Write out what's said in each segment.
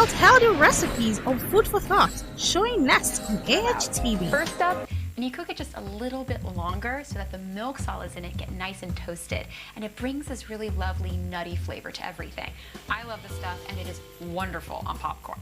out healthy recipes of food for thought, showing next on AHTV. First up, and you cook it just a little bit longer so that the milk solids in it get nice and toasted, and it brings this really lovely nutty flavor to everything. I love this stuff, and it is wonderful on popcorn.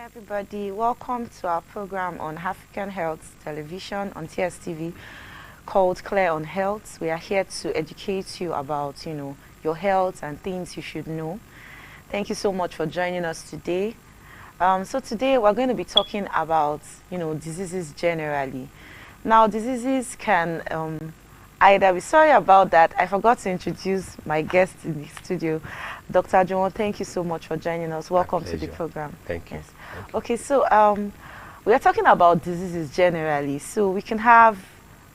Everybody, welcome to our program on African Health Television on TSTV called Clear on Health. We are here to educate you about, your health and things you should know. Thank you so much for joining us today. So today we're going to be talking about, diseases generally. Now, diseases can either be, sorry about that, I forgot to introduce my guest in the studio. Dr. Juwon, thank you so much for joining us. Welcome to the program. Thank you. Yes. Thank you. Okay, so we are talking about diseases generally. So we can have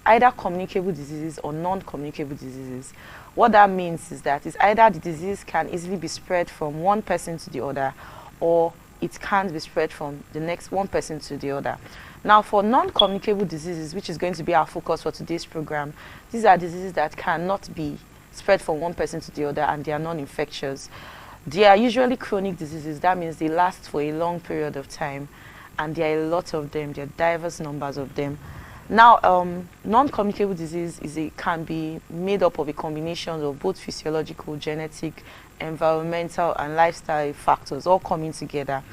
either communicable diseases or non-communicable diseases. What that means is that it's either the disease can easily be spread from one person to the other, or it can't be spread from the next one person to the other. Now, for non-communicable diseases, which is going to be our focus for today's program, these are diseases that cannot be spread from one person to the other, and they are non-infectious. They are usually chronic diseases. That means they last for a long period of time, and there are a lot of them. There are diverse numbers of them. Now, non-communicable disease can be made up of a combination of both physiological, genetic, environmental, and lifestyle factors all coming together.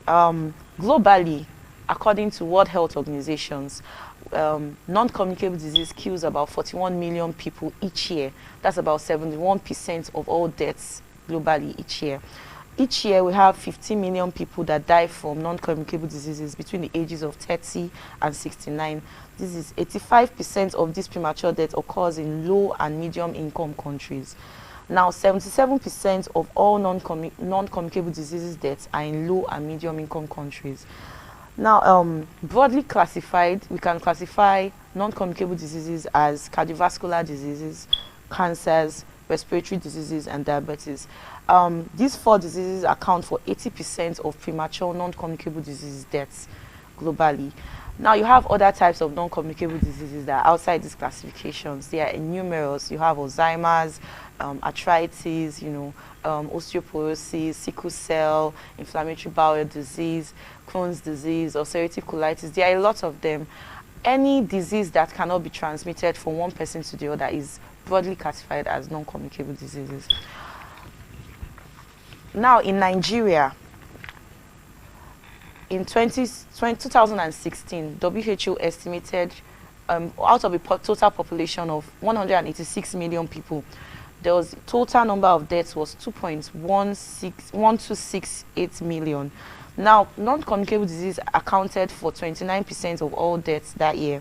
Globally, according to World Health Organizations, non-communicable disease kills about 41 million people each year. That's about 71% of all deaths globally each year. Each year we have 15 million people that die from non-communicable diseases between the ages of 30 and 69. This is 85% of this premature death occurs in low and medium income countries. Now, 77% of all non-communicable diseases deaths are in low and medium income countries. Now, broadly classified, we can classify non-communicable diseases as cardiovascular diseases, cancers, respiratory diseases, and diabetes. These four diseases account for 80% of premature non-communicable disease deaths globally. Now, you have other types of non-communicable diseases that are outside these classifications. They are numerous. You have Alzheimer's, arthritis, osteoporosis, sickle cell, inflammatory bowel disease, Crohn's disease, ulcerative colitis. There are a lot of them. Any disease that cannot be transmitted from one person to the other is broadly classified as non-communicable diseases. Now, in Nigeria, in 2016, WHO estimated out of a total population of 186 million people, there was total number of deaths was 2.1268 million. Now, non-communicable disease accounted for 29% of all deaths that year.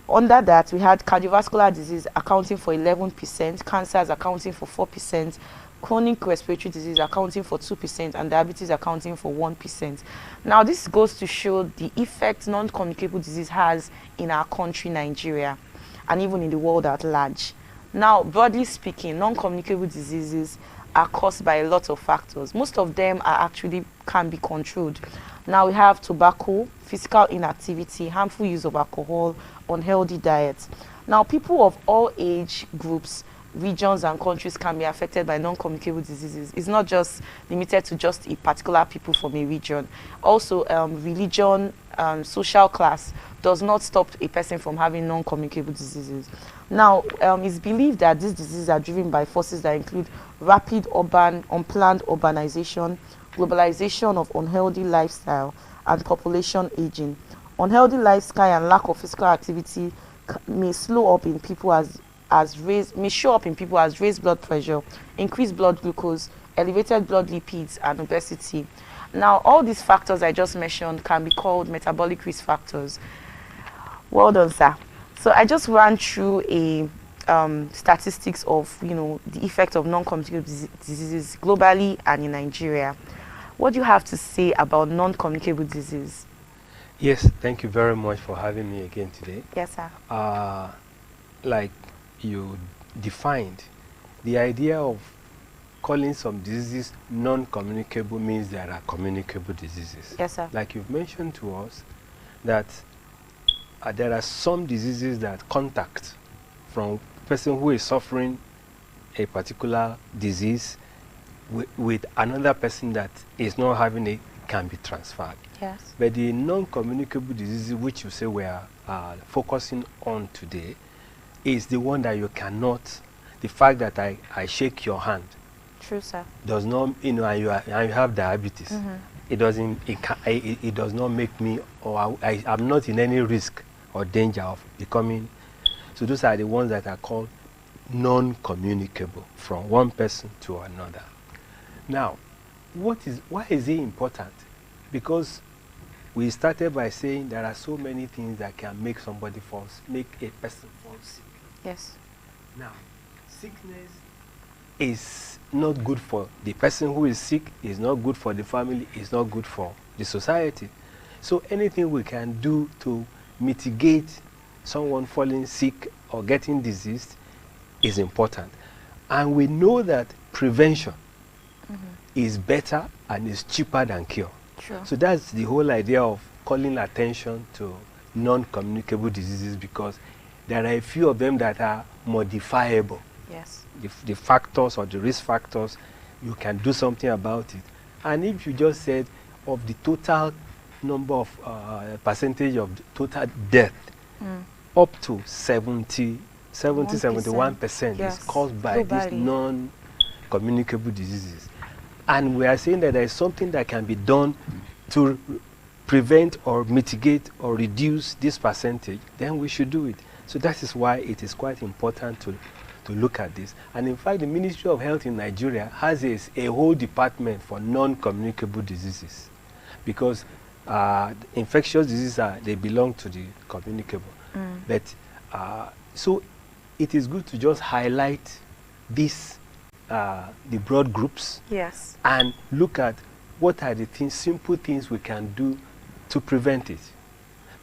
Under that, we had cardiovascular disease accounting for 11%, cancers accounting for 4%, chronic respiratory disease accounting for 2%, and diabetes accounting for 1%. Now, this goes to show the effect non-communicable disease has in our country, Nigeria, and even in the world at large. Now, broadly speaking, non-communicable diseases are caused by a lot of factors. Most of them are actually can be controlled. Now we have tobacco, physical inactivity, harmful use of alcohol, unhealthy diets. Now, people of all age groups, regions and countries can be affected by non-communicable diseases. It's not just limited to just a particular people from a region. Also, religion, social class does not stop a person from having non-communicable diseases. Now, it's believed that these diseases are driven by forces that include rapid unplanned urbanization, globalization of unhealthy lifestyle, and population aging. Unhealthy lifestyle and lack of physical activity may slow up in people may show up in people as raised blood pressure, increased blood glucose, elevated blood lipids, and obesity. Now, all these factors I just mentioned can be called metabolic risk factors. Well done, sir. So I just ran through a statistics of the effect of non-communicable diseases globally and in Nigeria. What do you have to say about non-communicable disease? Yes, thank you very much for having me again today. Yes, sir. Like you defined, the idea of calling some diseases non-communicable means there are communicable diseases. Yes, sir. Like you've mentioned to us that there are some diseases that contact from person who is suffering a particular disease with another person that is not having it can be transferred. Yes. But the non-communicable diseases which you say we are focusing on today is the one that you cannot, the fact that I shake your hand. True, sir. Does not, and you have diabetes. Mm-hmm. It does not make me, or I'm not in any risk or danger of becoming. So those are the ones that are called non-communicable from one person to another. Now, why is it important? Because we started by saying there are so many things that can make make a person fall sick. Yes. Now, sickness is not good for the person who is sick, is not good for the family, is not good for the society. So anything we can do to mitigate someone falling sick or getting diseased is important. And we know that prevention is better and is cheaper than cure. Sure. So that's the whole idea of calling attention to non-communicable diseases, because there are a few of them that are modifiable. Yes. The factors or the risk factors, you can do something about it. And if you just said of the total number of percentage of the total death, up to 71% yes. is caused by globally. these non-communicable diseases. And we are saying that there is something that can be done to prevent or mitigate or reduce this percentage, then we should do it. So that is why it is quite important to look at this. And in fact, the Ministry of Health in Nigeria has a whole department for non-communicable diseases, because infectious diseases they belong to the communicable. But so it is good to just highlight this, the broad groups, yes, and look at what are the simple things we can do to prevent it.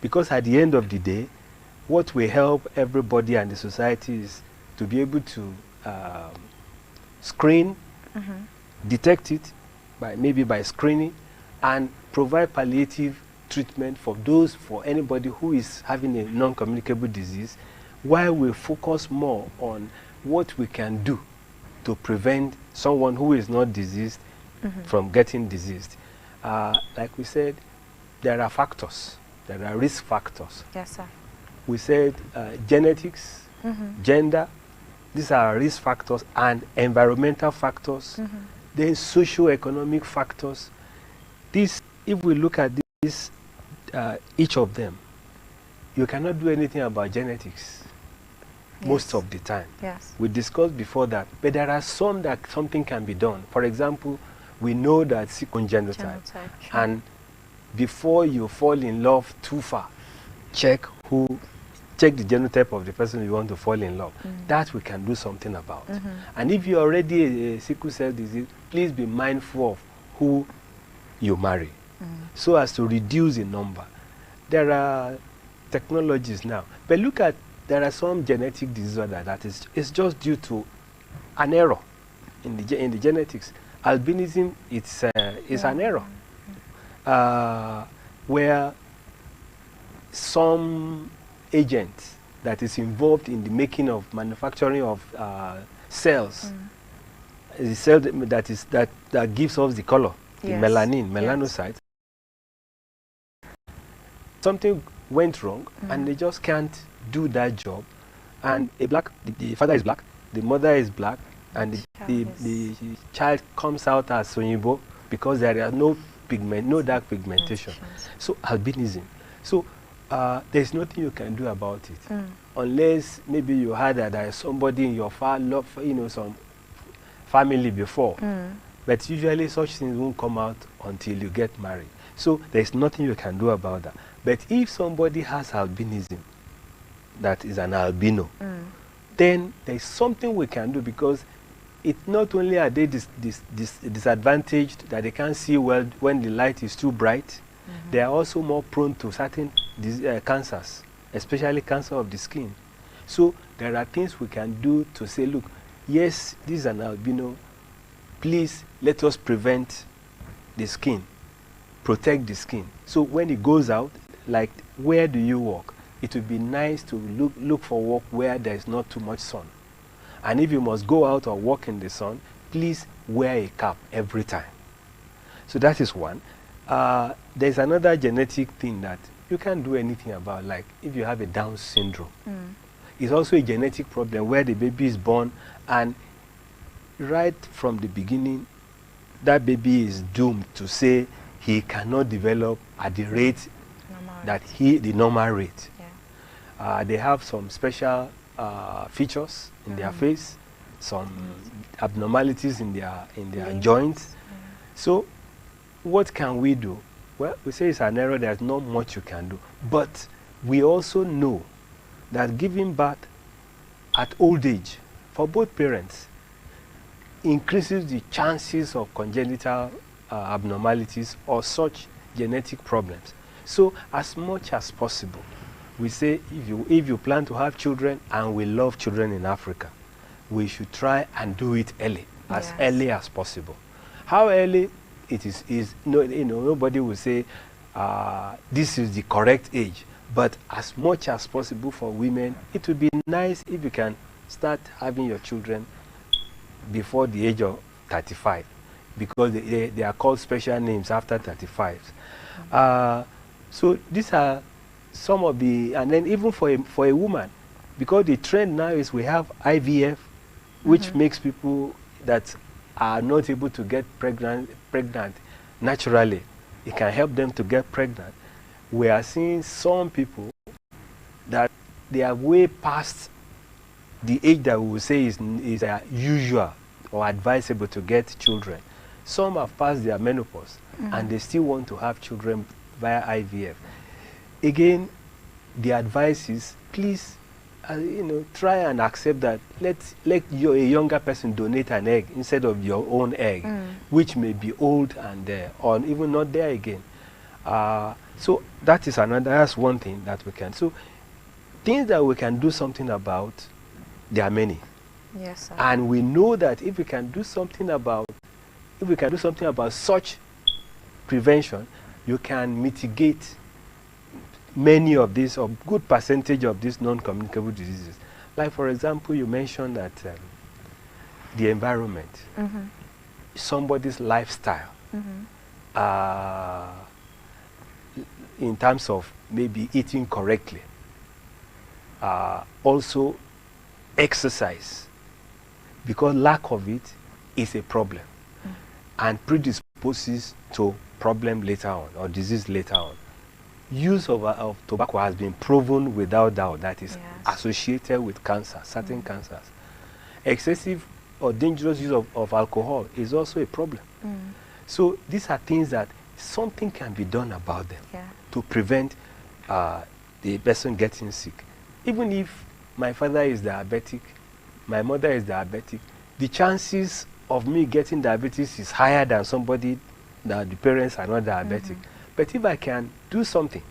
Because at the end of the day, what will help everybody and the society is to be able to screen, detect it maybe by screening, and provide palliative treatment for anybody who is having a non-communicable disease, while we focus more on what we can do to prevent someone who is not diseased from getting diseased. Like we said, there are factors, there are risk factors. Yes, sir. We said genetics, gender, these are risk factors, and environmental factors, then socio-economic factors. If we look at this, each of them, you cannot do anything about genetics most of the time. Yes. We discussed before that, but there are some that something can be done. For example, we know that genotype. And before you fall in love too far, check who check the genotype of the person you want to fall in love. That we can do something about. And if you're already a sickle cell disease, please be mindful of who you marry, so as to reduce the number. There are technologies now, but look at, there are some genetic disorder that is just due to an error in the genetics. Albinism, it's an error, where some agent that is involved in the making of manufacturing of cells, the cell that gives us the color, the melanin, melanocytes. Something went wrong, and they just can't do that job. And the father is black, the mother is black, and the child comes out as Sonyibo because there are no dark pigmentation. So albinism. So there's nothing you can do about it, unless maybe you heard that there is somebody in your some family before. But usually such things won't come out until you get married. So there's nothing you can do about that. But if somebody has albinism, that is an albino, then there's something we can do, because it's not only are they disadvantaged that they can't see well when the light is too bright, they are also more prone to certain cancers, especially cancer of the skin. So there are things we can do to say, look, yes, this is an albino, please let us prevent the skin, protect the skin. So when it goes out, like, where do you work? It would be nice to look for work where there is not too much sun. And if you must go out or work in the sun, please wear a cap every time. So that is one. There's another genetic thing that you can't do anything about, like if you have a Down syndrome. It's also a genetic problem where the baby is born, and right from the beginning, that baby is doomed to say he cannot develop at the rate that the normal rate. They have some special features in their face, some abnormalities in their joints. So what can we do? Well, we say it's an error, there's not much you can do. But we also know that giving birth at old age for both parents increases the chances of congenital abnormalities or such genetic problems. So as much as possible, we say if you plan to have children, and we love children in Africa, we should try and do it early, as early as possible. How early it is nobody will say this is the correct age, but as much as possible for women, it would be nice if you can start having your children before the age of 35, because they are called special names after 35. So these are some of the, and then even for a woman, because the trend now is we have IVF, which makes people that are not able to get pregnant naturally, it can help them to get pregnant. We are seeing some people that they are way past the age that we would say is usual or advisable to get children. Some have passed their menopause, and they still want to have children via IVF. Again, the advice is, please, try and accept that let a younger person donate an egg instead of your own egg, which may be old and or even not there again. So that's one thing that we can. So things that we can do something about, there are many. Yes, sir. And we know that if we can do something about such prevention, you can mitigate many of these, or good percentage of these non-communicable diseases. Like, for example, you mentioned that the environment, somebody's lifestyle, in terms of maybe eating correctly, also exercise, because lack of it is a problem and predisposes to problem later on, or disease later on. Use of tobacco has been proven without doubt that is associated with cancer, certain cancers. Excessive or dangerous use of alcohol is also a problem. So these are things that something can be done about them to prevent the person getting sick. even if my father is diabetic, my mother is diabetic, the chances of me getting diabetes is higher than somebody that the parents are not diabetic. But if I can do something,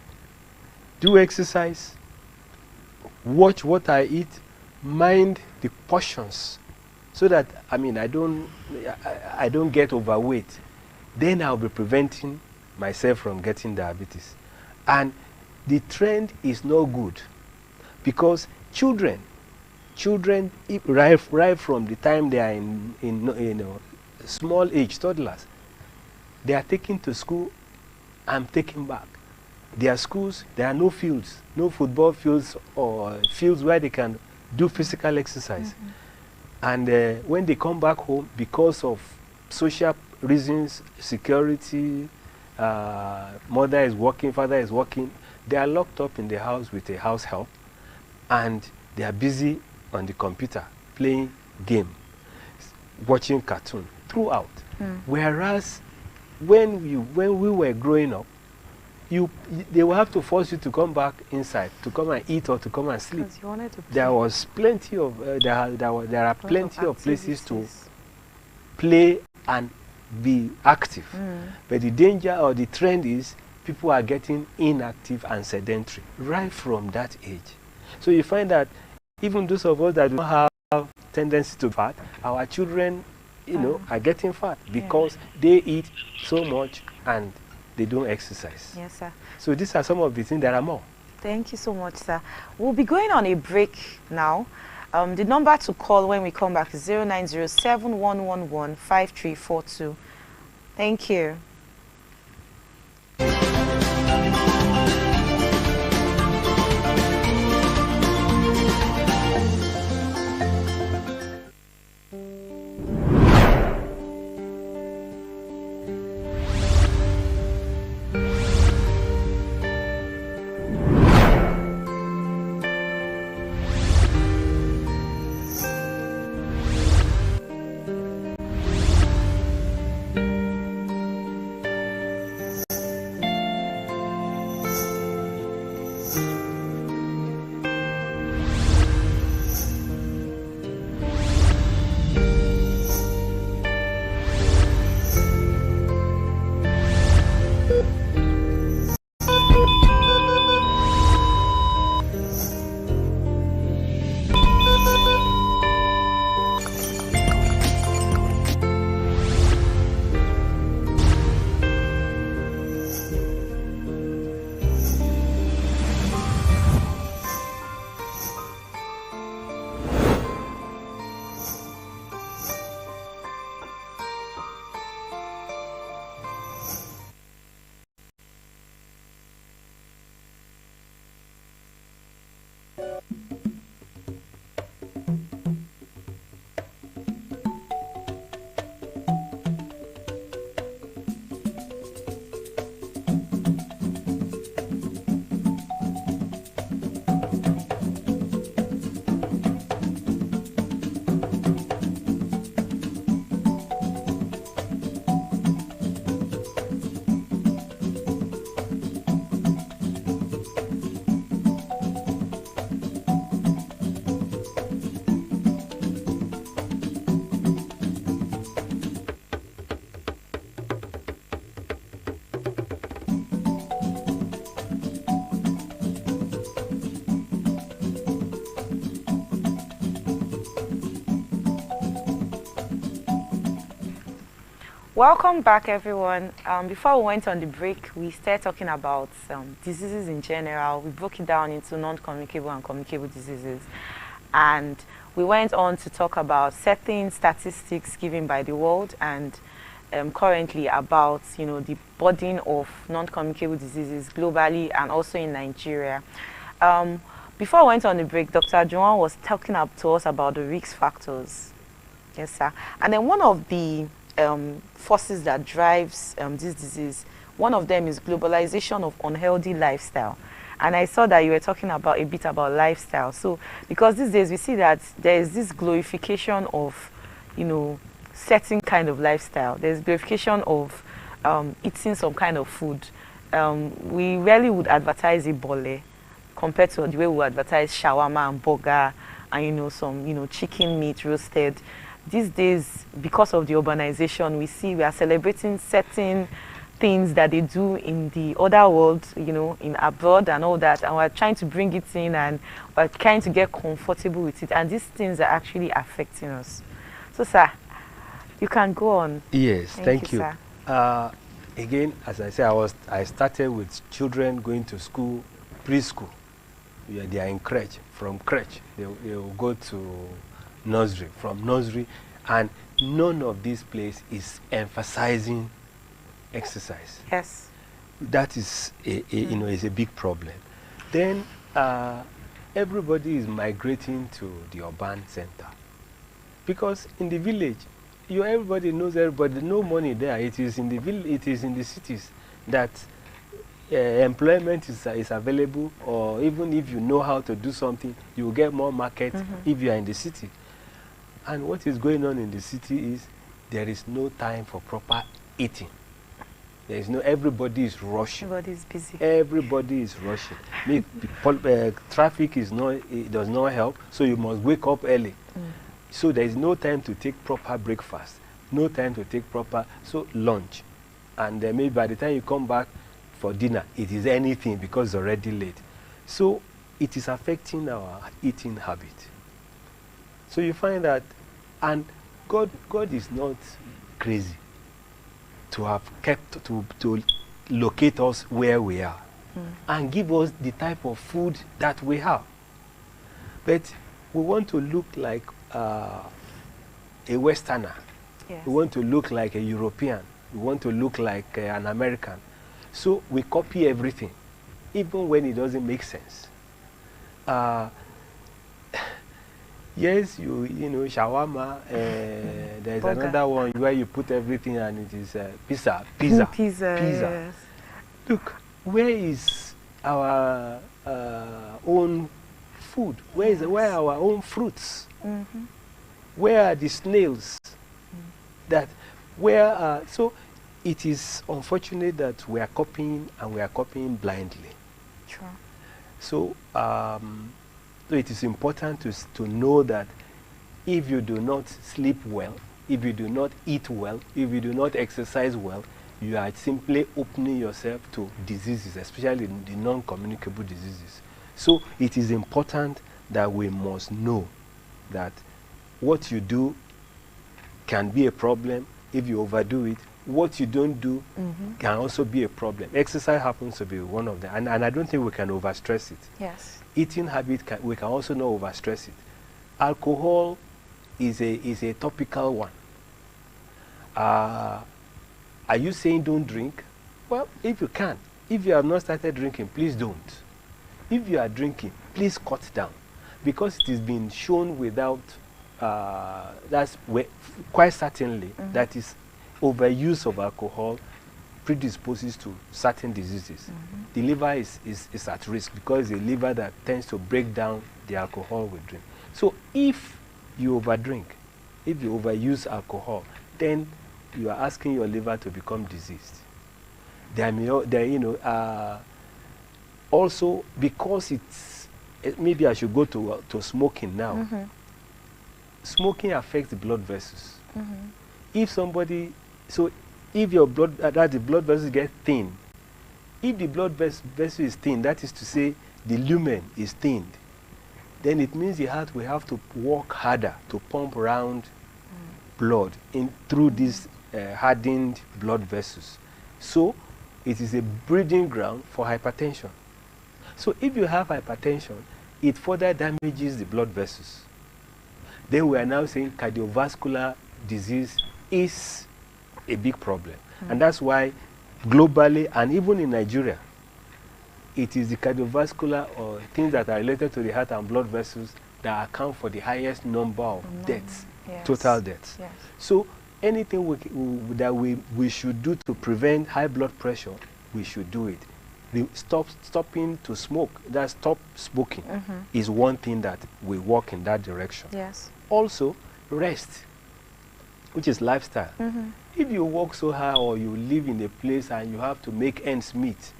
do exercise, watch what I eat, mind the portions, so that I don't get overweight, then I'll be preventing myself from getting diabetes. And the trend is no good, because children, right from the time they are in small age, toddlers, they are taken to school and taken back. Their schools, there are no fields, no football fields or fields where they can do physical exercise. And when they come back home, because of social reasons, security, mother is working, father is working, they are locked up in the house with a house help, and they are busy on the computer playing game, watching cartoon throughout. Whereas when we were growing up, they will have to force you to come back inside to come and eat or to come and sleep. You wanted to There was plenty of there are plenty of places to play and be active. But the danger or the trend is people are getting inactive and sedentary right from that age. So you find that even those of us that do not have tendency to fat, our children, are getting fat because they eat so much and they don't exercise. Yes, sir. So these are some of the things. There are more. Thank you so much, sir. We'll be going on a break now. The number to call when we come back is 0907-111-5342. Thank you. Welcome back, everyone. Before we went on the break, we started talking about diseases in general. We broke it down into non-communicable and communicable diseases. And we went on to talk about certain statistics given by the world and currently about, the burden of non-communicable diseases globally and also in Nigeria. Before we went on the break, Dr. Joan was talking to us about the risk factors. Yes, sir. And then one of the forces that drives this disease, one of them is globalization of unhealthy lifestyle. And I saw that you were talking about a bit about lifestyle. So because these days we see that there is this glorification of certain kind of lifestyle. There's glorification of eating some kind of food. We rarely would advertise Ebola compared to the way we advertise shawarma and burger and, you know, some, you know, chicken meat roasted. These days, because of the urbanization, we are celebrating certain things that they do in the other world, you know, in abroad and all that, and we're trying to bring it in, and we're trying to get comfortable with it, and these things are actually affecting us. So, sir, you can go on. Yes, thank you. Sir. Again, as I said, I started with children going to school, preschool. Yeah, they are in crèche. From crèche, they will go to nursery. From nursery, and none of this place is emphasizing exercise. Yes. That is you know, is a big problem. Then everybody is migrating to the urban center, because in the village, everybody knows everybody. No money there. It is in the it is in the cities that employment is available, or even if you know how to do something, you will get more market if you are in the city. And what is going on in the city is there is no time for proper eating. There is no, everybody is rushing. Everybody is busy. Everybody is rushing. Traffic is not, it does not help, so you must wake up early. So there is no time to take proper breakfast, no time to take proper lunch. And maybe by the time you come back for dinner, it is anything because it's already late. So it is affecting our eating habit. So you find that, and God is not crazy to have kept, to locate us where we are and give us the type of food that we have. But we want to look like a Westerner. Yes. We want to look like a European. We want to look like an American. So we copy everything, even when it doesn't make sense. Yes, you know, shawarma, there's Burger. another one where you put everything and it is pizza. Yes. Look, where is our own food? Where are our own fruits? Where are the snails? So it is unfortunate that we are copying, and we are copying blindly. Sure. So so it is important to know that if you do not sleep well, if you do not eat well, if you do not exercise well, you are simply opening yourself to diseases, especially the non-communicable diseases. So it is important that we must know that what you do can be a problem if you overdo it. What you don't do can also be a problem. Exercise happens to be one of them, and I don't think we can overstress it. Yes. Eating habit, we can also not overstress it. Alcohol is a topical one. Are you saying don't drink? Well, if you can. If you have not started drinking, please don't. If you are drinking, please cut down, because it has been shown without, quite certainly, that is overuse of alcohol predisposes to certain diseases. The liver is at risk, because the liver that tends to break down the alcohol we drink. So if you overdrink, if you overuse alcohol, then you are asking your liver to become diseased. Also, because maybe I should go to smoking now. Smoking affects the blood vessels. If somebody, if your the blood vessels get thin, if the blood vessel is thin, that is to say the lumen is thinned, then it means the heart will have to work harder to pump around blood through these hardened blood vessels. So it is a breeding ground for hypertension. So if you have hypertension, it further damages the blood vessels. Then we are now saying cardiovascular disease is a big problem. And that's why globally, and even in Nigeria, it is the cardiovascular or things that are related to the heart and blood vessels that account for the highest number of deaths, total deaths. Yes. So anything that we should do to prevent high blood pressure, we should do it. Stopping to smoke, that stop smoking, is one thing that we work in that direction. Yes. Also, rest, which is lifestyle. If you work so hard, or you live in a place and you have to make ends meet,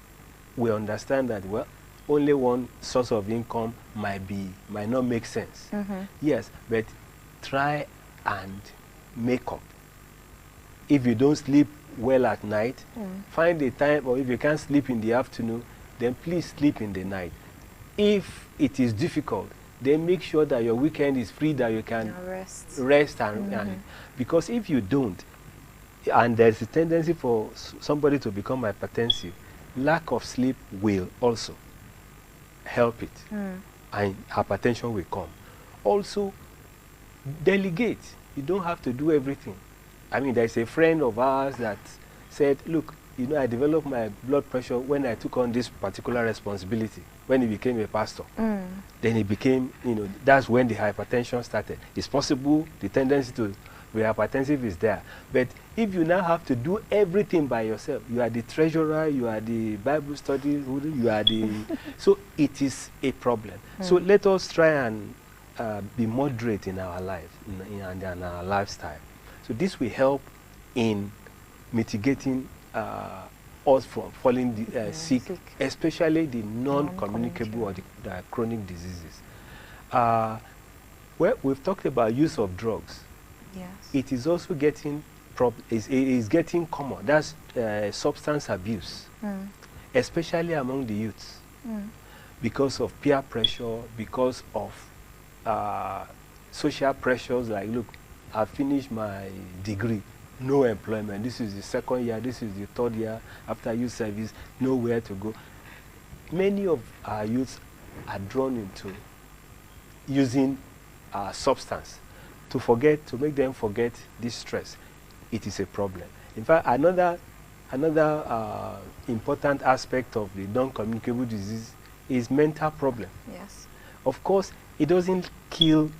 we understand that, well, only one source of income might not make sense. Yes, but try and make up. If you don't sleep well at night, find a time, or if you can't sleep in the afternoon, then please sleep in the night. If it is difficult, then make sure that your weekend is free, that you can rest and because if you don't, and there's a tendency for somebody to become hypertensive, lack of sleep will also help it, and hypertension will come. Also, delegate. You don't have to do everything. I mean, there's a friend of ours that said, look, you know, I developed my blood pressure when I took on this particular responsibility, when he became a pastor. Then he became, you know, that's when the hypertension started. It's possible the tendency to be hypertensive is there. But if you now have to do everything by yourself, you are the treasurer, you are the Bible study, you are the... so it is a problem. So let us try and be moderate in our life and our lifestyle. So this will help in mitigating us from falling sick, especially the non-communicable or the chronic diseases. Well, we've talked about use of drugs. Yes. It is also getting is getting common. That's substance abuse, especially among the youths, because of peer pressure, because of social pressures. Like, look, I finished my degree, no employment. This is the second year. This is the third year after youth service. Nowhere to go. Many of our youths are drawn into using substance to make them forget this stress. It is a problem. In fact, another important aspect of the non-communicable disease is mental problem. Yes. Of course, it doesn't kill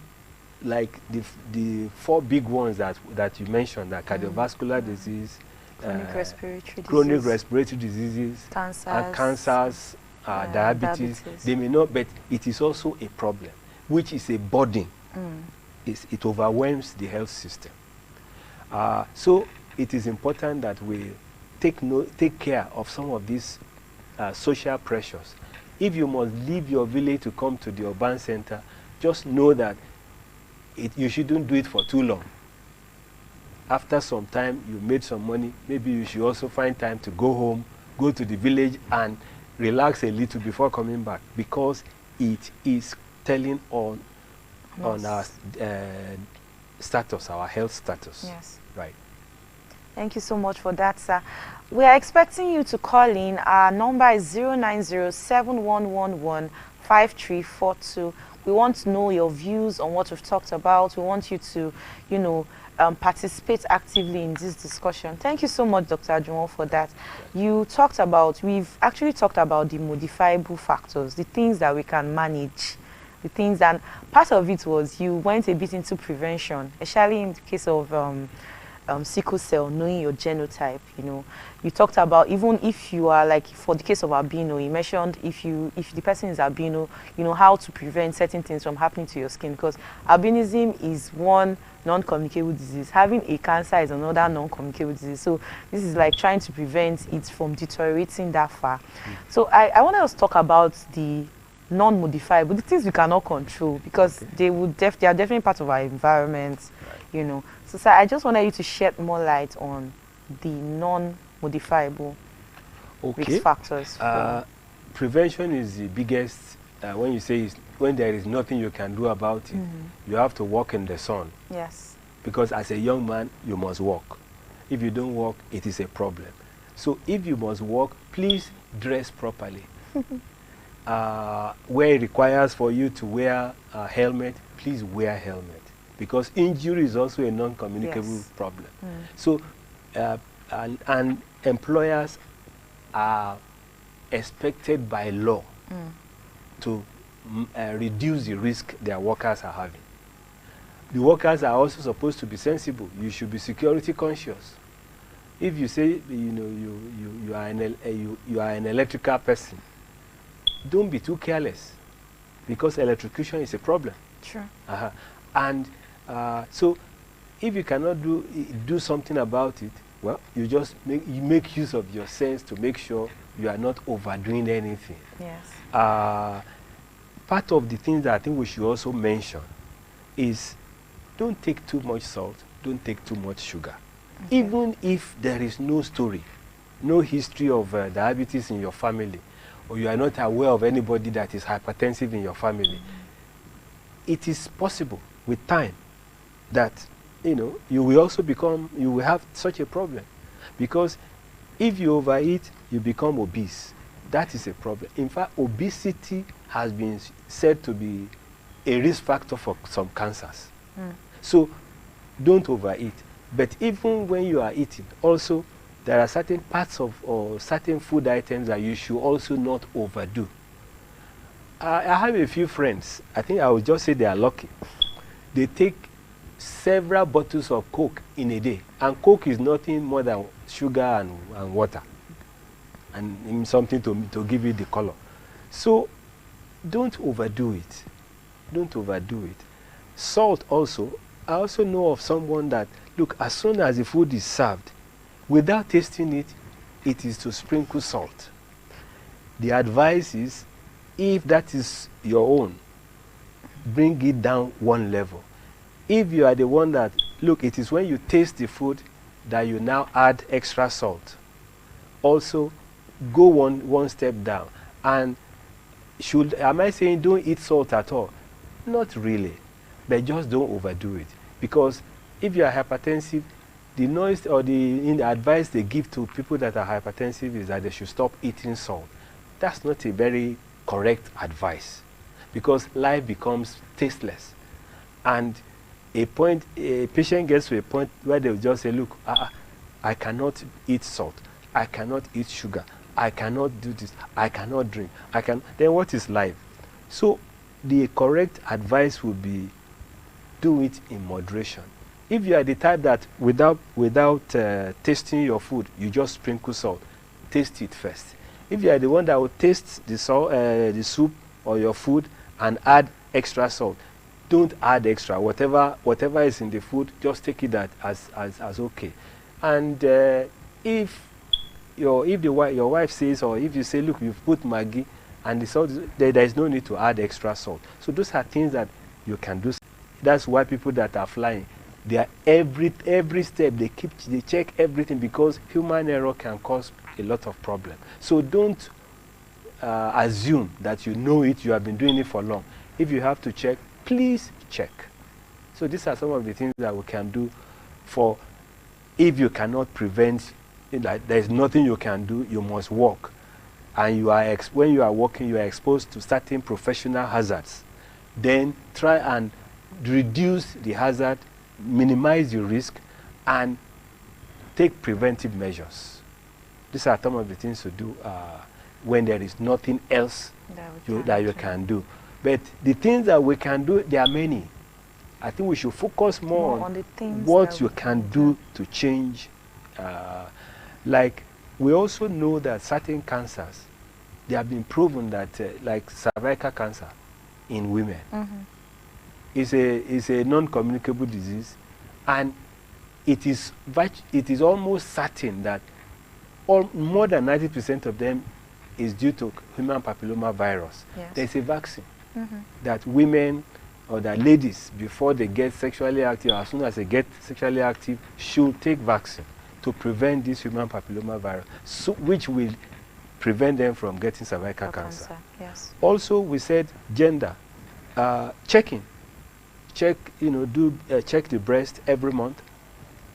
like the four big ones that you mentioned, that cardiovascular disease, chronic respiratory diseases, cancers, diabetes. They may not, but it is also a problem, which is a burden. It overwhelms the health system. So it is important that we take care of some of these social pressures. If you must leave your village to come to the urban center, just know that you shouldn't do it for too long. After some time, you made some money, maybe you should also find time to go home, go to the village and relax a little before coming back, because it is telling on our status, our health status. Yes. Right. Thank you so much for that, sir. We are expecting you to call in. Our number is 090-7111-5342. We want to know your views on what we've talked about. We want you to, you know, participate actively in this discussion. Thank you so much, Dr. Ajuwon, for that. We've actually talked about the modifiable factors, the things that we can manage, the things, and part of it was you went a bit into prevention, especially in the case of sickle cell, knowing your genotype. You know, you talked about even if you are, like, for the case of albino, you mentioned if the person is albino, you know how to prevent certain things from happening to your skin, because albinism is one non-communicable disease. Having a cancer is another non-communicable disease. So this is like trying to prevent it from deteriorating that far. So I want us to talk about the non-modifiable, the things we cannot control, because they are definitely part of our environment, you know. So, sir, I just wanted you to shed more light on the non-modifiable risk factors. Prevention is the biggest. When you say when there is nothing you can do about it, you have to walk in the sun. Yes. Because as a young man, you must walk. If you don't walk, it is a problem. So if you must walk, please dress properly. Where it requires for you to wear a helmet, please wear a helmet, because injury is also a non-communicable problem. So and employers are expected by law to reduce the risk their workers are having. The workers are also supposed to be sensible. You should be security conscious. If you say, you know, you are an electrical person, don't be too careless, because electrocution is a problem. Sure. And so if you cannot do something about it, well, you just make use of your sense to make sure you are not overdoing anything. Yes. Part of the things that I think we should also mention is don't take too much salt, don't take too much sugar. Okay. Even if there is no story, no history of diabetes in your family, or you are not aware of anybody that is hypertensive in your family, it is possible with time that you will have such a problem. Because if you overeat, you become obese. That is a problem. In fact, obesity has been said to be a risk factor for some cancers. So don't overeat. But even when you are eating, also there are certain parts of or certain food items that you should also not overdo. I have a few friends, I think I would just say they are lucky. They take several bottles of Coke in a day. And Coke is nothing more than sugar and water. And something to give it the color. So don't overdo it. Don't overdo it. Salt also, I also know of someone that, look, as soon as the food is served, without tasting it, it is to sprinkle salt. The advice is, if that is your own, bring it down one level. If you are the one that, look, it is when you taste the food that you now add extra salt. Also, go one step down. And am I saying don't eat salt at all? Not really, but just don't overdo it. Because if you are hypertensive, the noise or the advice they give to people that are hypertensive is that they should stop eating salt. That's not a very correct advice, because life becomes tasteless. And a patient gets to a point where they'll just say, look, I cannot eat salt, I cannot eat sugar, I cannot do this, I cannot drink, then what is life? So the correct advice would be, do it in moderation. If you are the type that without tasting your food, you just sprinkle salt, taste it first. If you are the one that will taste the soup or your food and add extra salt, don't add extra. Whatever is in the food, just take it as okay. And if your wife says, or if you say, look, you've put Maggi and the salt, there is no need to add extra salt. So those are things that you can do. That's why people that are flying, they are every step they check everything, because human error can cause a lot of problem. So don't assume that you know it, you have been doing it for long. If you have to check, please check. So these are some of the things that we can do for, if you cannot prevent, like there is nothing you can do, you must walk. And when you are walking, you are exposed to certain professional hazards. Then try and reduce the hazard, minimize your risk, and take preventive measures. These are some of the things to do when there is nothing else that you can do. But the things that we can do, there are many. I think we should focus more on the things what you can do to change. Like, we also know that certain cancers, they have been proven that, like cervical cancer in women, is a non-communicable disease, and it is almost certain that more than 90% of them is due to human papilloma virus. Yes. There's a vaccine that women or that ladies, before they get sexually active, as soon as they get sexually active, should take vaccine to prevent this human papilloma virus, which will prevent them from getting cervical cancer. Yes. Also, we said gender checking. Check the breast every month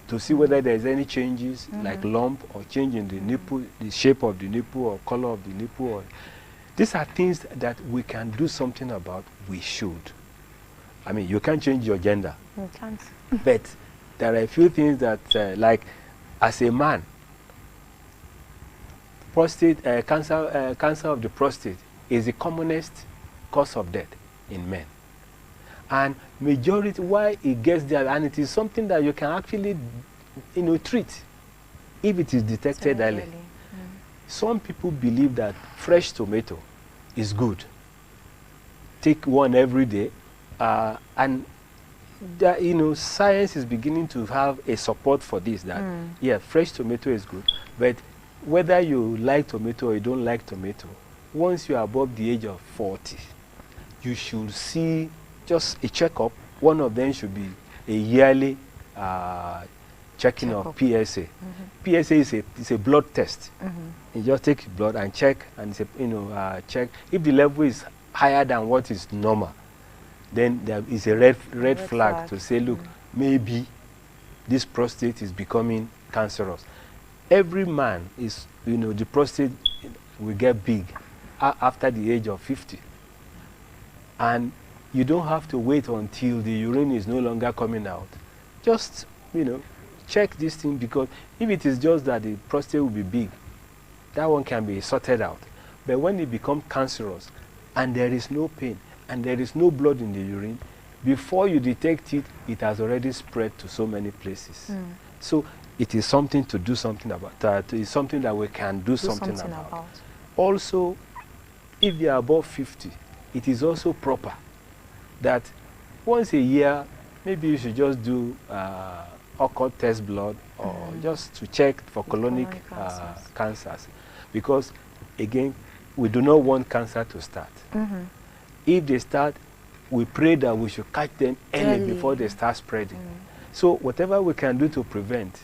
to see whether there is any changes, like lump or change in the nipple, the shape of the nipple or color of the nipple. These are things that we can do something about. We should. I mean, you can't change your gender. You can't. But there are a few things that, like, as a man, prostate cancer of the prostate is the commonest cause of death in men. And majority, why it gets there, and it is something that you can actually, treat if it is detected early. Some people believe that fresh tomato is good. Take one every day, and that, you know, science is beginning to have a support for this, that, yeah, fresh tomato is good, but whether you like tomato or you don't like tomato, once you are above the age of 40, you should see just a checkup. One of them should be a yearly checking of PSA. PSA is a blood test. You just take blood and check, and it's a, you know, check if the level is higher than what is normal. Then there is a red flag to say, look, maybe this prostate is becoming cancerous. Every man is, you know, the prostate will get big after the age of 50. And you don't have to wait until the urine is no longer coming out. Just, you know, check this thing, because if it is just that the prostate will be big, that one can be sorted out. But when it becomes cancerous and there is no pain and there is no blood in the urine, before you detect it, it has already spread to so many places. So it is something to do something about. That is something that we can do something about. Also, if you are above 50, it is also proper that once a year, maybe you should just do occult test blood, or just to check for colonic cancers. Because, again, we do not want cancer to start. If they start, we pray that we should catch them early before they start spreading. So whatever we can do to prevent,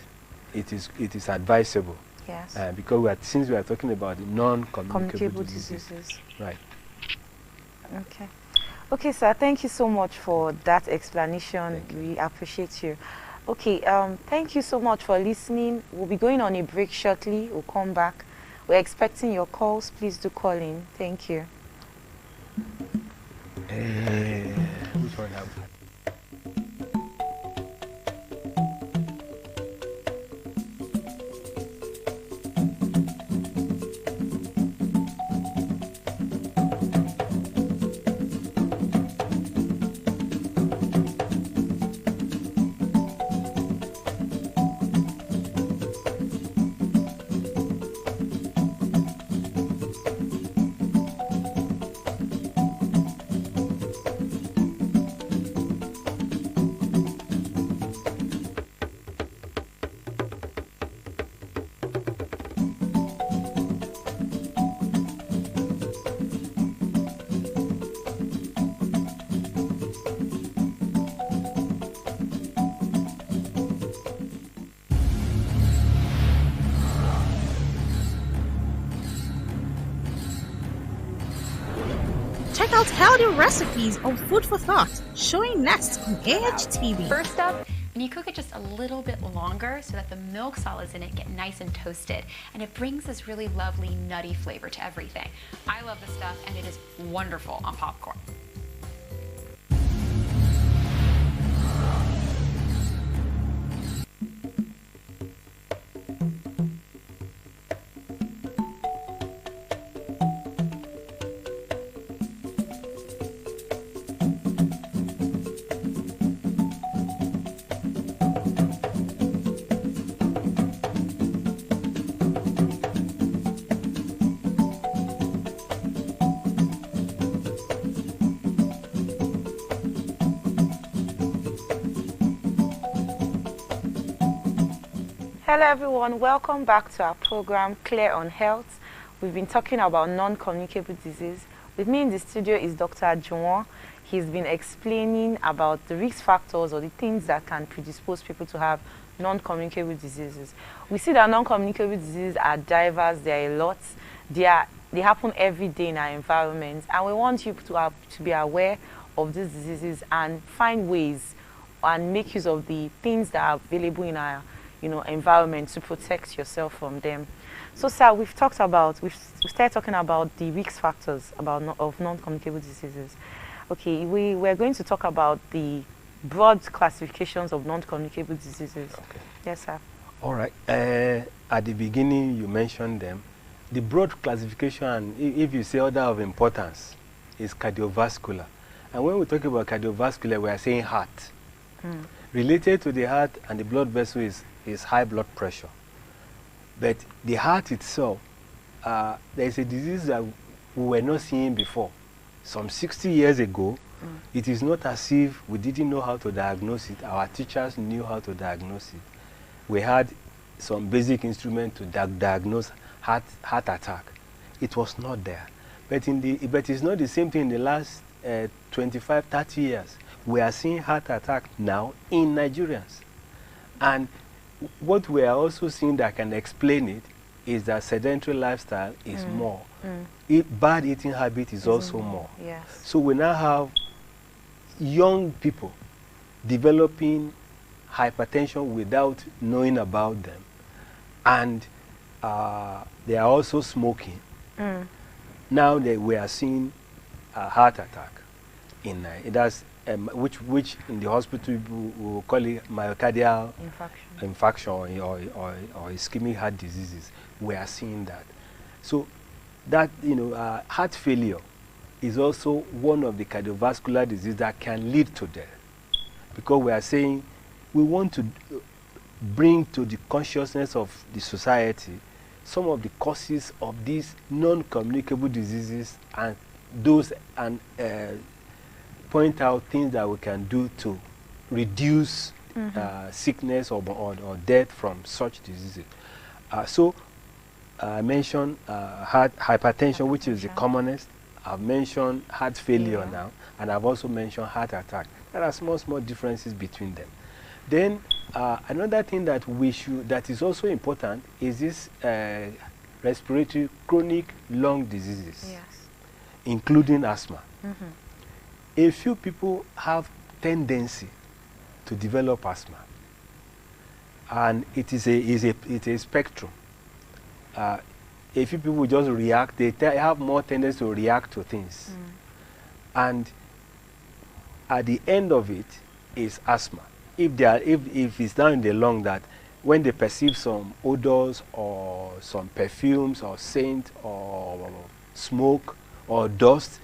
it is advisable. Yes. Because since we are talking about the non-communicable diseases. Right. Okay. Okay, sir, thank you so much for that explanation. We appreciate you. Okay, thank you so much for listening. We'll be going on a break shortly. We'll come back. We're expecting your calls. Please do call in. Thank you. Which one have Check out healthy recipes of food for thought, showing next on AHTV. First up, and you cook it just a little bit longer so that the milk solids in it get nice and toasted, and it brings this really lovely nutty flavor to everything. I love this stuff, and it is wonderful on popcorn. Hello everyone, welcome back to our program Clear on Health. We've been talking about non-communicable disease. With me in the studio is Dr. Juwon. He's been explaining about the risk factors or the things that can predispose people to have non-communicable diseases. We see that non-communicable diseases are diverse, there are a lot. They happen every day in our environment, and we want you to be aware of these diseases and find ways and make use of the things that are available in our environment to protect yourself from them. So, sir, we've started talking about the risk factors of non-communicable diseases. Okay, we're going to talk about the broad classifications of non-communicable diseases. Okay. Yes, sir. All right. At the beginning, you mentioned them. The broad classification, if you say order of importance, is cardiovascular. And when we talk about cardiovascular, we are saying heart. Related to the heart and the blood vessel is high blood pressure. But the heart itself, there is a disease that we were not seeing before. Some 60 years ago, It is not as if we didn't know how to diagnose it. Our teachers knew how to diagnose it. We had some basic instrument to diagnose heart attack. It was not there. But it's not the same thing in the last 25, 30 years. We are seeing heart attack now in Nigerians. And what we are also seeing that can explain it is that sedentary lifestyle is more. Bad eating habit is also more. Yes. So we now have young people developing hypertension without knowing about them. And they are also smoking. Now we are seeing a heart attack which in the hospital we will call it myocardial infarction or ischemic heart diseases. We are seeing that. So that, heart failure is also one of the cardiovascular diseases that can lead to death. Because we are saying we want to bring to the consciousness of the society some of the causes of these non-communicable diseases and point out things that we can do to reduce sickness or death from such diseases. So I mentioned hypertension, which is the commonest. I've mentioned heart failure now, and I've also mentioned heart attack. There are small differences between them. Then another thing that is also important is this respiratory chronic lung diseases, including asthma. A few people have tendency to develop asthma, and it is a spectrum. A few people just react; they have more tendency to react to things, and at the end of it is asthma. If it's down in the lung, that when they perceive some odors or some perfumes or scent or smoke or dust,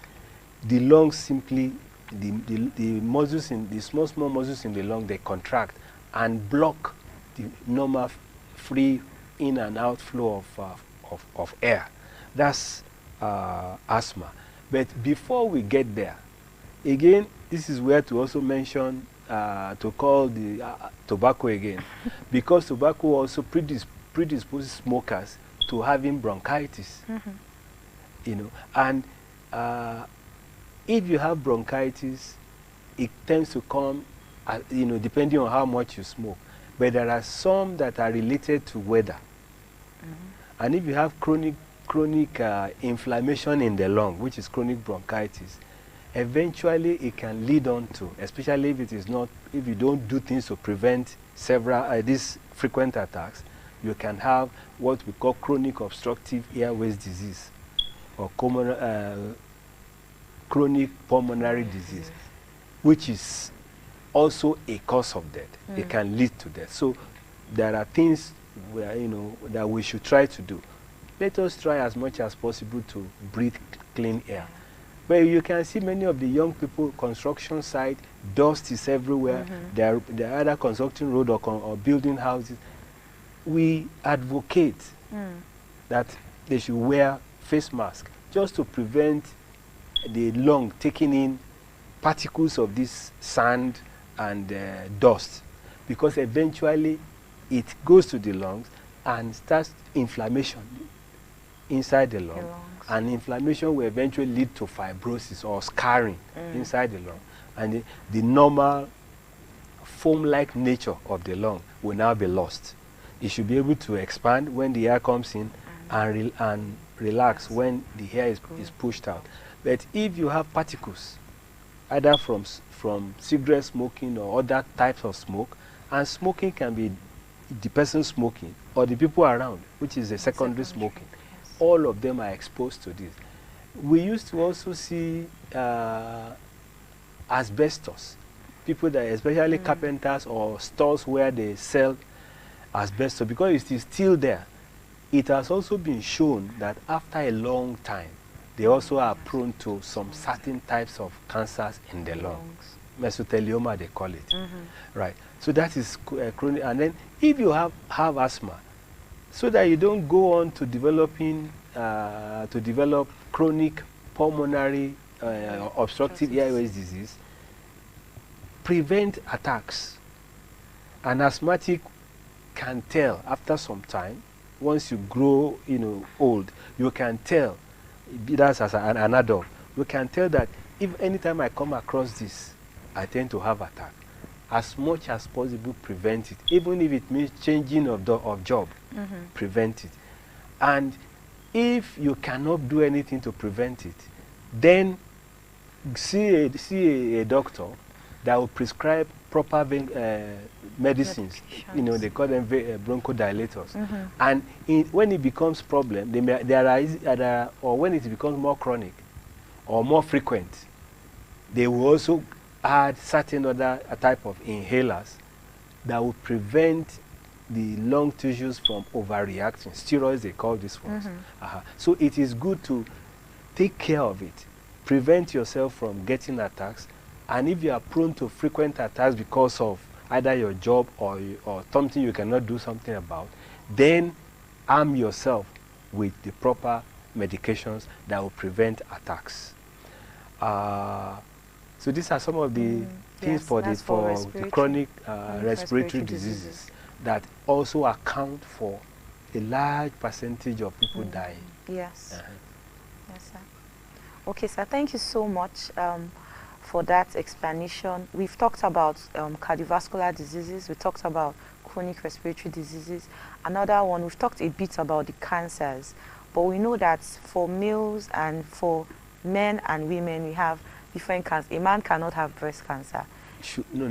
the lungs simply, the muscles in the small muscles in the lung, they contract and block the normal free in and outflow of air. That's asthma. But before we get there, again, this is where to also mention to call the tobacco again, because tobacco also predisposes smokers to having bronchitis. And if you have bronchitis, it tends to come, depending on how much you smoke. But there are some that are related to weather. And if you have chronic inflammation in the lung, which is chronic bronchitis, eventually it can lead on to, especially if you don't do things to prevent these frequent attacks, you can have what we call chronic obstructive airways disease or chronic pulmonary disease, which is also a cause of death. It can lead to death. So there are things where, that we should try to do. Let us try as much as possible to breathe clean air. But you can see many of the young people, construction site, dust is everywhere. They're either constructing road or building houses. We advocate that they should wear face masks just to prevent the lung taking in particles of this sand and dust, because eventually it goes to the lungs and starts inflammation inside the lung. And inflammation will eventually lead to fibrosis or scarring inside the lung. And the normal foam-like nature of the lung will now be lost. It should be able to expand when the air comes in and relax when the air is pushed out. But if you have particles, either from cigarette smoking or other types of smoke, and smoking can be the person smoking or the people around, which is a secondary smoking, all of them are exposed to this. We used to also see asbestos. People that, especially carpenters or stores where they sell asbestos, because it is still there. It has also been shown that after a long time, they also are prone to some certain types of cancers in the lungs. Mesothelioma, they call it. Right. So that is chronic. And then if you have asthma, so that you don't go on to develop chronic pulmonary obstructive airways disease, prevent attacks. An asthmatic can tell after some time, once you grow, old, you can tell, that's as an adult, you can tell that if anytime I come across this, I tend to have attack. As much as possible, prevent it. Even if it means changing of job, prevent it. And if you cannot do anything to prevent it, then see a doctor that will prescribe proper medicines. They call them bronchodilators. And when it becomes problem, or when it becomes more chronic or more frequent, they will also add certain other type of inhalers that will prevent the lung tissues from overreacting. Steroids, they call these ones. So it is good to take care of it. Prevent yourself from getting attacks. And if you are prone to frequent attacks because of either your job or something you cannot do something about, then arm yourself with the proper medications that will prevent attacks. So these are some of the things for the chronic respiratory diseases that also account for a large percentage of people dying. Yes. Yes, sir. Okay, sir. Thank you so much for that explanation. We've talked about cardiovascular diseases. We talked about chronic respiratory diseases. Another one, we've talked a bit about the cancers. But we know that for males and for men and women, we have different cancers. A man cannot have breast cancer. No.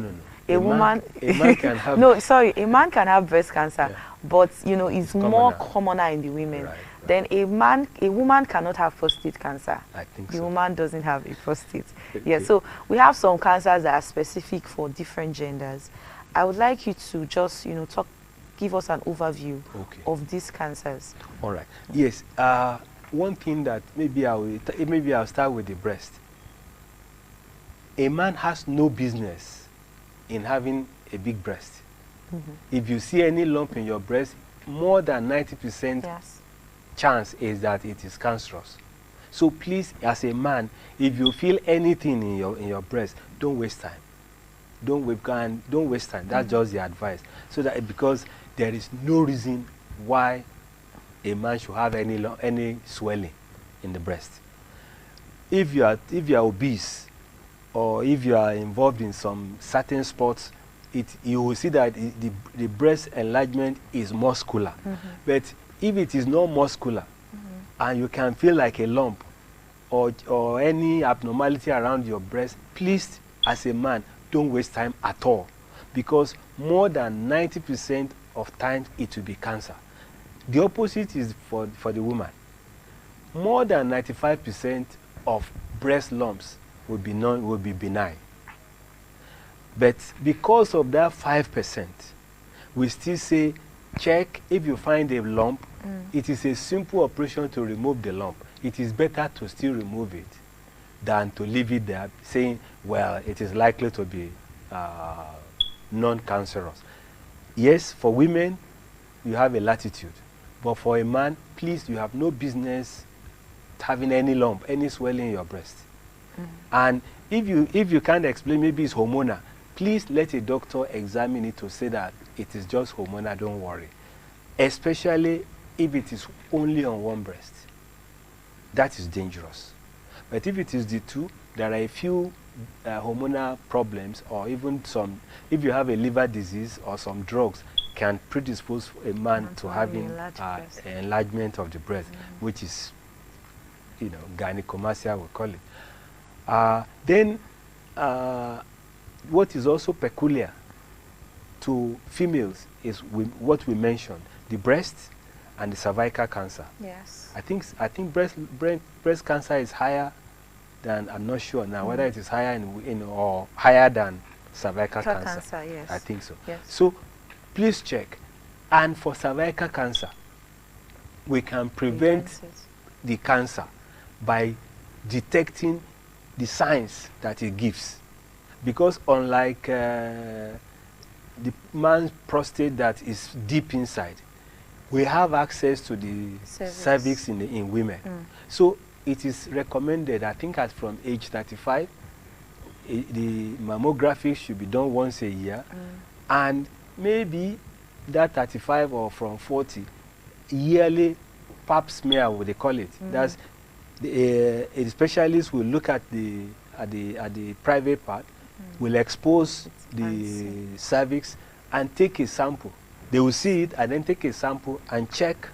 A woman can have a man can have breast cancer, but it's more commoner in the women. Right. Then a woman cannot have prostate cancer. I think the woman doesn't have a prostate. Yeah, so we have some cancers that are specific for different genders. I would like you to just give us an overview of these cancers. All right. Yes. One thing that maybe I'll start with the breast. A man has no business in having a big breast. If you see any lump in your breast, more than 90% chance is that it is cancerous. So please, as a man, if you feel anything in your breast, don't waste time. Don't waste time. That's just the advice. So that because there is no reason why a man should have any swelling in the breast. If you are obese, or if you are involved in some certain sports, you will see that the breast enlargement is muscular. But if it is not muscular, and you can feel like a lump or any abnormality around your breast, please, as a man, don't waste time at all. Because more than 90% of times it will be cancer. The opposite is for the woman. More than 95% of breast lumps will be benign. But because of that 5%, we still say, check. If you find a lump, it is a simple operation to remove the lump. It is better to still remove it than to leave it there, saying, well, it is likely to be non-cancerous. Yes, for women, you have a latitude. But for a man, please, you have no business having any lump, any swelling in your breast. And if you can't explain, maybe it's hormonal, please let a doctor examine it to say that it is just hormonal, don't worry. Especially if it is only on one breast. That is dangerous. But if it is the two, there are a few hormonal problems, or even some, if you have a liver disease or some drugs, can predispose a man to having enlargement of the breast, which is, gynecomastia, we call it. Then, what is also peculiar to females is what we mentioned, the breast and the cervical cancer. Yes. I think breast cancer is higher than, I'm not sure now whether it is higher or higher than cervical cancer. Yes. I think so. Yes. So please check. And for cervical cancer, we can prevent the cancer by detecting the signs that it gives. Because unlike the man's prostate that is deep inside, we have access to the cervix in women. So it is recommended, I think, as from age 35, the mammography should be done once a year, and maybe that 35 or from 40, yearly pap smear, what they call it. That's a specialist will look at the private part, will expose the cervix and take a sample. They will see it and then take a sample and check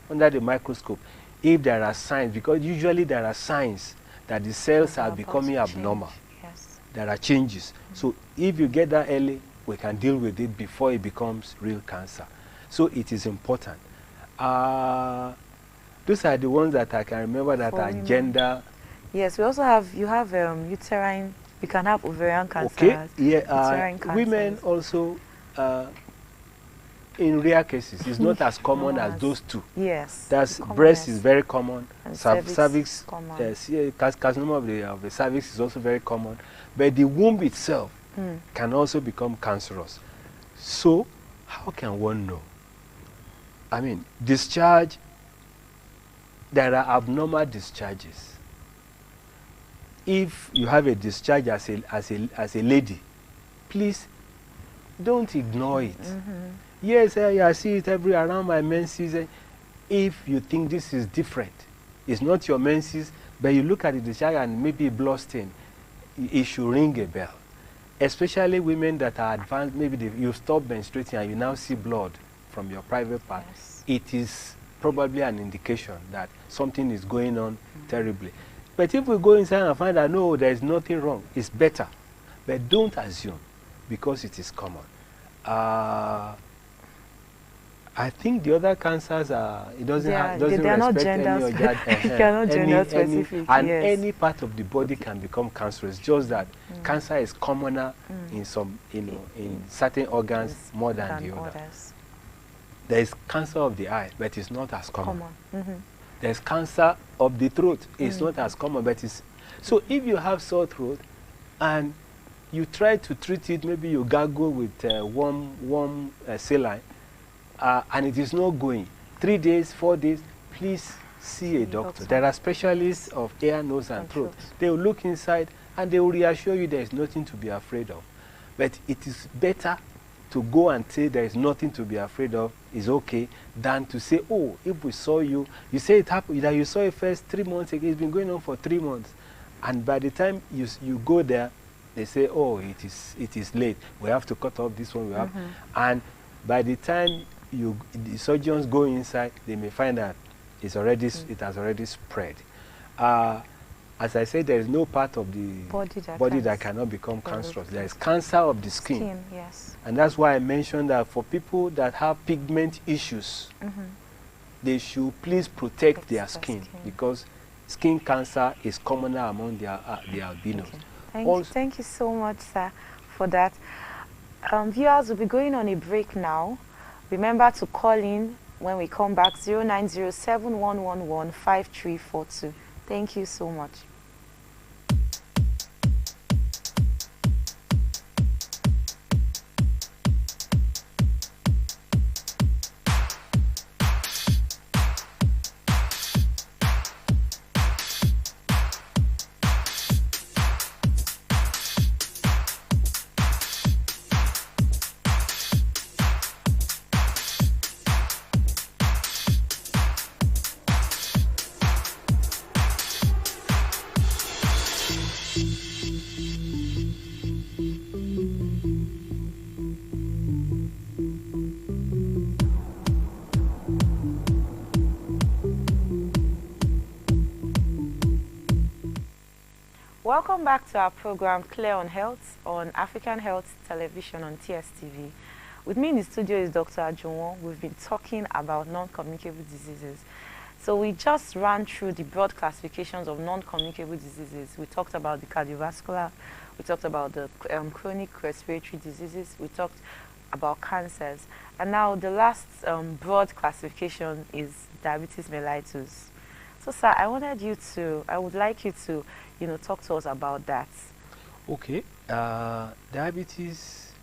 under the microscope if there are signs, because usually there are signs that the cells are becoming abnormal. Yes. There are changes. So if you get that early, we can deal with it before it becomes real cancer. So it is important. Those are the ones that I can remember that For are women. gender. Yes, we also have, you have uterine, you can have ovarian cancer. Okay, yeah, uterine women cancers. also, in rare cases, it's not as common as Yes. those two. Yes. That's the breast commonest. is very common. And Cervix, cervix common. carcinoma of the cervix is also very common. But the womb itself can also become cancerous. So, how can one know? I mean, discharge, there are abnormal discharges. If you have a discharge as a lady, please don't ignore it. Yes, I see it around my menses. If you think this is different, it's not your menses, but you look at the discharge and maybe blood stain, it should ring a bell. Especially women that are advanced, maybe you stop menstruating and you now see blood from your private part. Yes. It is probably an indication that something is going on terribly. But if we go inside and find that no, there is nothing wrong, it's better. But don't assume, because it is common. I think the other cancers are, it doesn't they are not respect gender any of that. they are not gender specific. And yes. any part of the body can become cancerous. Just that cancer is commoner in some, in certain organs more than the other. others. There is cancer of the eye, but it's not as common. Common. There's cancer of the throat. It's not as common, but it's... So if you have sore throat and you try to treat it, maybe you gargle with warm saline, and it is not going, 3 days, 4 days, please see a doctor. There are specialists of ear, nose, and throat. They will look inside and they will reassure you there is nothing to be afraid of. But it is better to go and say there is nothing to be afraid of, is okay, than to say, oh, if we saw you, you say it happened, that you saw it first 3 months ago, it's been going on for 3 months. And by the time you go there, they say, oh, it is late. We have to cut off this one. We have, and by the time the surgeons go inside, they may find that it has already spread. As I said, there is no part of the body that cannot become cancerous. There is cancer of the skin. Yes. And that's why I mentioned that for people that have pigment issues, they should please protect their skin, because skin cancer is commoner among the albinos. Okay. Thank you so much, sir, for that. Viewers, will be going on a break now. Remember to call in when we come back, 09071115342. Thank you so much. Welcome back to our program Clear on Health on African Health Television on TSTV. With me in the studio is Dr. Ajunwon. We've been talking about non-communicable diseases. So we just ran through the broad classifications of non-communicable diseases. We talked about the cardiovascular, we talked about the chronic respiratory diseases, we talked about cancers. And now the last broad classification is diabetes mellitus. So sir, I would like you to talk to us about that. Okay. Diabetes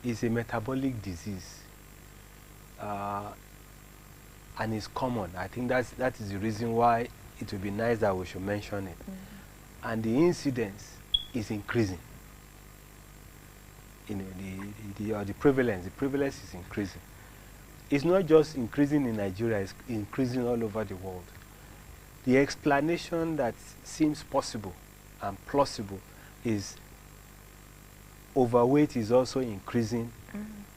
is a metabolic disease, and it's common. I think that is the reason why it would be nice that we should mention it. And the incidence is increasing. You know, the prevalence is increasing. It's not just increasing in Nigeria, it's increasing all over the world. The explanation that seems possible and plausible is overweight is also increasing,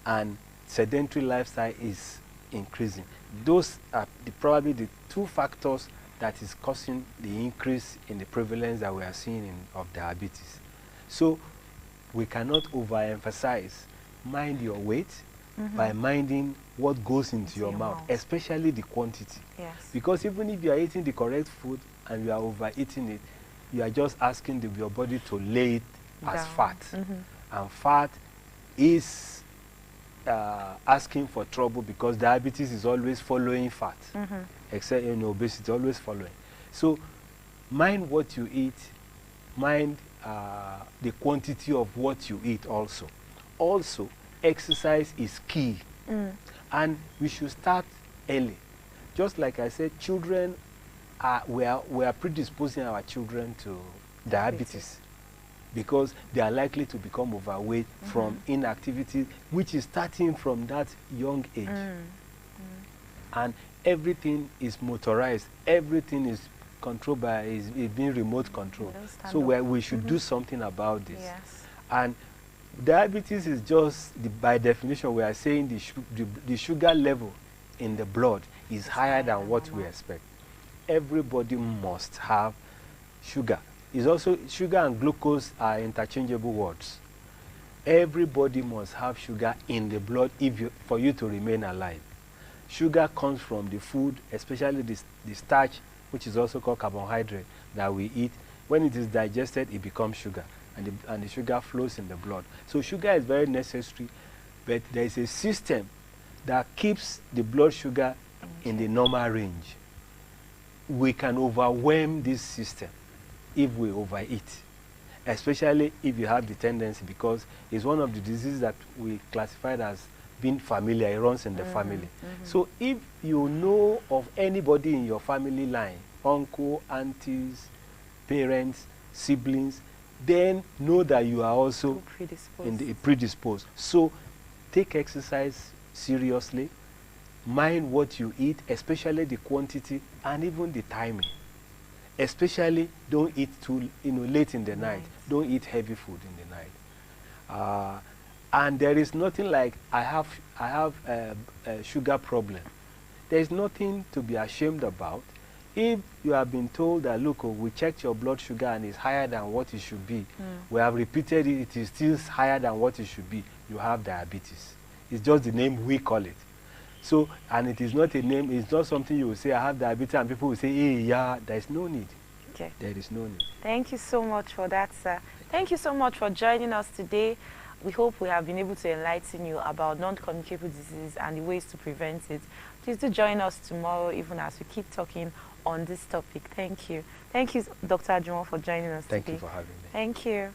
and sedentary lifestyle is increasing. Those are probably the two factors that is causing the increase in the prevalence that we are seeing of diabetes. So we cannot overemphasize mind your weight by minding what goes into your mouth, especially the quantity. Yes. Because even if you are eating the correct food and you are overeating it, you are just asking your body to lay it as fat. And fat is asking for trouble, because diabetes is always following fat, except in obesity, always following. So mind what you eat, mind the quantity of what you eat also. Also, exercise is key. And we should start early. Just like I said, children, we are predisposing our children to diabetes because they are likely to become overweight from inactivity, which is starting from that young age. And everything is motorized. Everything is controlled by, is being remote controlled. So we should do something about this. Yes. And diabetes is just, by definition, we are saying the sugar level in the blood is higher than what we expect. Everybody must have sugar. It's also, sugar and glucose are interchangeable words. Everybody must have sugar in the blood for you to remain alive. Sugar comes from the food, especially the starch, which is also called carbohydrate, that we eat. When it is digested, it becomes sugar, and the sugar flows in the blood. So sugar is very necessary, but there is a system that keeps the blood sugar in the normal range. We can overwhelm this system if we overeat, especially if you have the tendency, because it's one of the diseases that we classified as being familiar. It runs in the family. So if you know of anybody in your family line, uncle, aunties, parents, siblings, then know that you are also predisposed. So take exercise seriously, mind what you eat, especially the quantity and even the timing. Especially don't eat too late in the night. Don't eat heavy food in the night. And there is nothing like I have a sugar problem. There is nothing to be ashamed about. If you have been told that, look, we checked your blood sugar and it's higher than what it should be, we have repeated it, it is still higher than what it should be, you have diabetes. It's just the name we call it. So, and it is not a name, it's not something you will say, I have diabetes, and people will say, hey, yeah, there is no need. Okay. There is no need. Thank you so much for that, sir. Thank you so much for joining us today. We hope we have been able to enlighten you about non-communicable disease and the ways to prevent it. Please do join us tomorrow, even as we keep talking on this topic. Thank you. Thank you, Dr. Ajuwon, for joining us today. Thank you for having me. Thank you.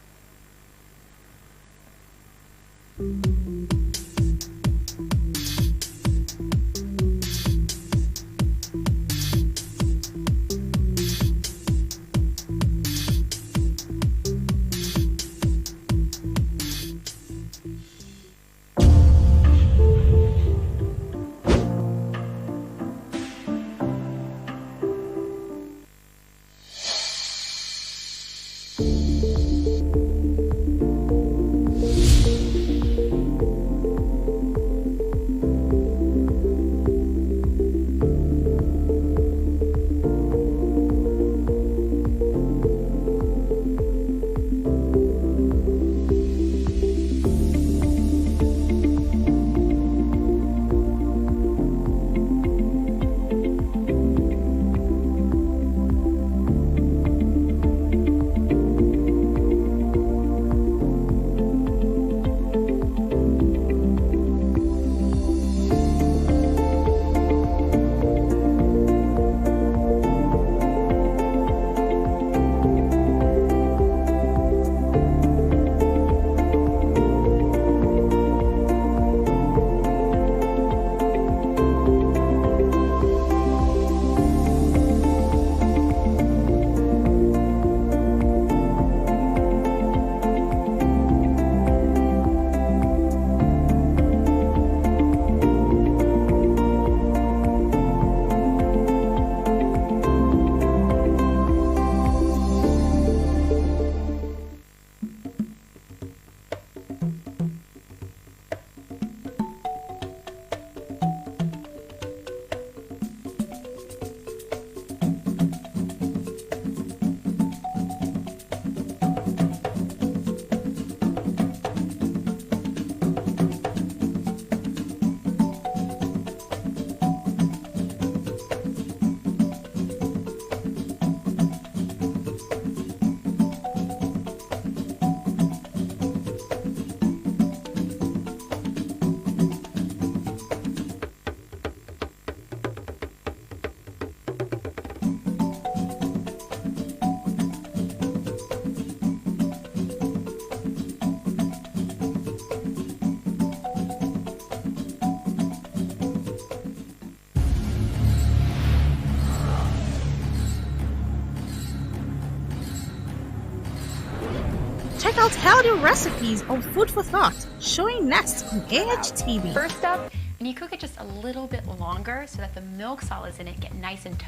Check out healthy recipes of food for thought, showing next on AHTV. First up, when you cook it just a little bit longer so that the milk solids in it get nice and toasted.